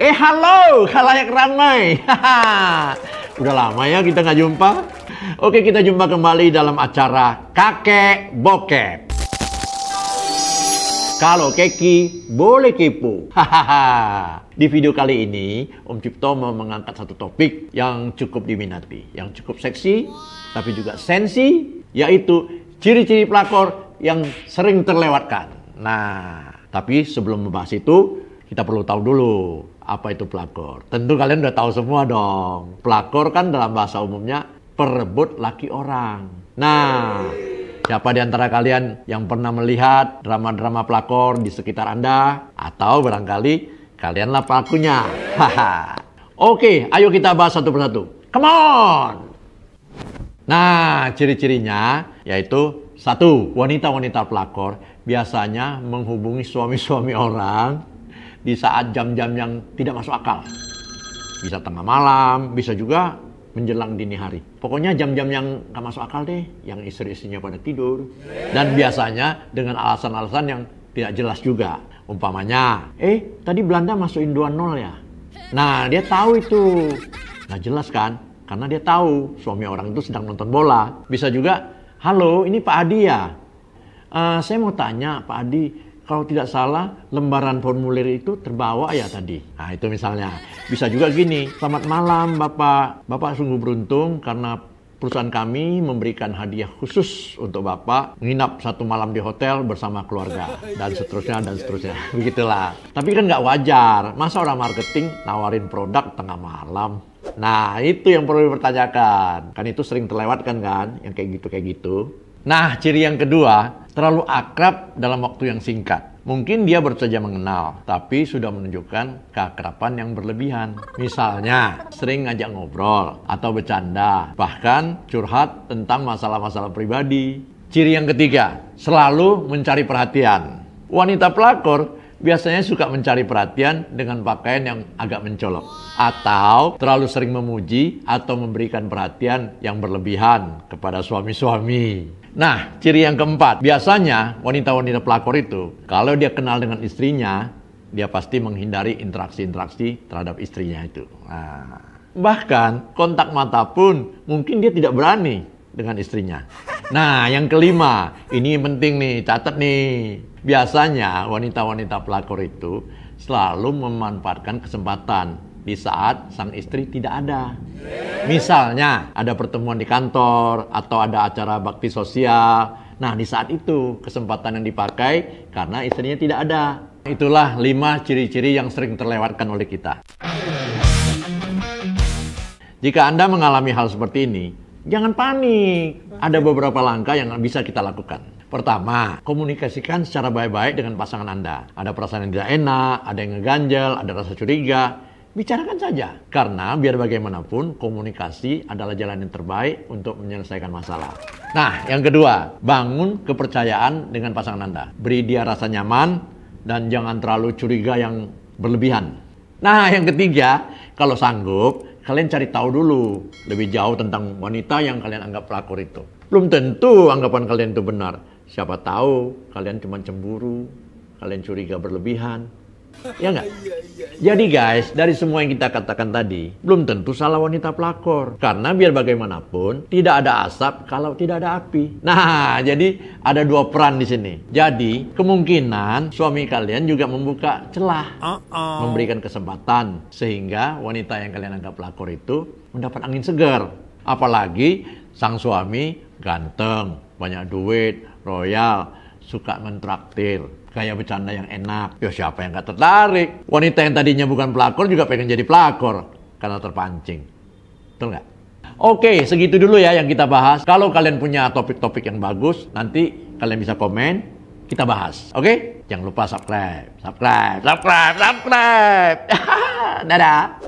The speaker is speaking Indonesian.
Halo, khalayak ramai. Udah lama ya kita nggak jumpa. Oke, kita jumpa kembali dalam acara Kakek Bokep. Kalau keki, boleh kepo. Di video kali ini, Om Cipto mau mengangkat satu topik yang cukup diminati, yang cukup seksi, tapi juga sensi, yaitu ciri-ciri pelakor yang sering terlewatkan. Nah, tapi sebelum membahas itu, kita perlu tahu dulu apa itu pelakor. Tentu kalian udah tahu semua dong. Pelakor kan dalam bahasa umumnya perebut laki orang. Nah, siapa di antara kalian yang pernah melihat drama-drama pelakor di sekitar Anda? Atau barangkali kalianlah pelakunya. Oke, ayo kita bahas satu persatu. Come on! Nah, ciri-cirinya yaitu satu, wanita-wanita pelakor biasanya menghubungi suami-suami orang di saat jam-jam yang tidak masuk akal. Bisa tengah malam, bisa juga menjelang dini hari. Pokoknya jam-jam yang gak masuk akal deh, yang istri-istrinya pada tidur. Dan biasanya dengan alasan-alasan yang tidak jelas juga. Umpamanya, tadi Belanda masukin 2-0 ya? Nah, dia tahu itu. Gak jelas kan? Karena dia tahu suami orang itu sedang nonton bola. Bisa juga, halo, ini Pak Adi ya? Saya mau tanya, Pak Adi, kalau tidak salah, lembaran formulir itu terbawa ya tadi. Nah, itu misalnya. Bisa juga gini, selamat malam Bapak. Bapak sungguh beruntung karena perusahaan kami memberikan hadiah khusus untuk Bapak menginap 1 malam di hotel bersama keluarga. Dan seterusnya, dan seterusnya. Begitulah. Tapi kan nggak wajar. Masa orang marketing nawarin produk tengah malam? Nah, itu yang perlu dipertanyakan. Kan itu sering terlewatkan kan, yang kayak gitu. Nah, ciri yang kedua, terlalu akrab dalam waktu yang singkat. Mungkin dia baru saja mengenal, tapi sudah menunjukkan keakraban yang berlebihan. Misalnya, sering ngajak ngobrol atau bercanda, bahkan curhat tentang masalah-masalah pribadi. Ciri yang ketiga, selalu mencari perhatian. Wanita pelakor biasanya suka mencari perhatian dengan pakaian yang agak mencolok. Atau terlalu sering memuji atau memberikan perhatian yang berlebihan kepada suami-suami. Nah, ciri yang keempat, biasanya wanita-wanita pelakor itu, kalau dia kenal dengan istrinya, dia pasti menghindari interaksi-interaksi terhadap istrinya itu. Nah, bahkan kontak mata pun mungkin dia tidak berani dengan istrinya. Nah, yang kelima, ini penting nih, catat nih. Biasanya wanita-wanita pelakor itu selalu memanfaatkan kesempatan di saat sang istri tidak ada. Misalnya ada pertemuan di kantor atau ada acara bakti sosial. Nah, di saat itu kesempatan yang dipakai karena istrinya tidak ada. Itulah 5 ciri-ciri yang sering terlewatkan oleh kita. Jika Anda mengalami hal seperti ini, jangan panik. Ada beberapa langkah yang bisa kita lakukan. Pertama, komunikasikan secara baik-baik dengan pasangan Anda. Ada perasaan yang tidak enak, ada yang ngeganjel, ada rasa curiga. Bicarakan saja. Karena biar bagaimanapun, komunikasi adalah jalan yang terbaik untuk menyelesaikan masalah. Nah, yang kedua, bangun kepercayaan dengan pasangan Anda. Beri dia rasa nyaman dan jangan terlalu curiga yang berlebihan. Nah, yang ketiga, kalau sanggup, kalian cari tahu dulu lebih jauh tentang wanita yang kalian anggap pelakor itu. Belum tentu anggapan kalian itu benar. Siapa tahu kalian cuma cemburu, kalian curiga berlebihan. Ya nggak? Jadi guys, dari semua yang kita katakan tadi, belum tentu salah wanita pelakor. Karena biar bagaimanapun, tidak ada asap kalau tidak ada api. Nah, jadi ada 2 peran di sini. Jadi, kemungkinan suami kalian juga membuka celah. Memberikan kesempatan. Sehingga wanita yang kalian anggap pelakor itu mendapat angin segar. Apalagi sang suami ganteng, banyak duit, royal, suka mentraktir. Kayak bercanda yang enak. Ya siapa yang gak tertarik? Wanita yang tadinya bukan pelakor juga pengen jadi pelakor. Karena terpancing. Betul gak? Oke, segitu dulu ya yang kita bahas. Kalau kalian punya topik-topik yang bagus, nanti kalian bisa komen. Kita bahas. Oke? Jangan lupa subscribe. Dadah.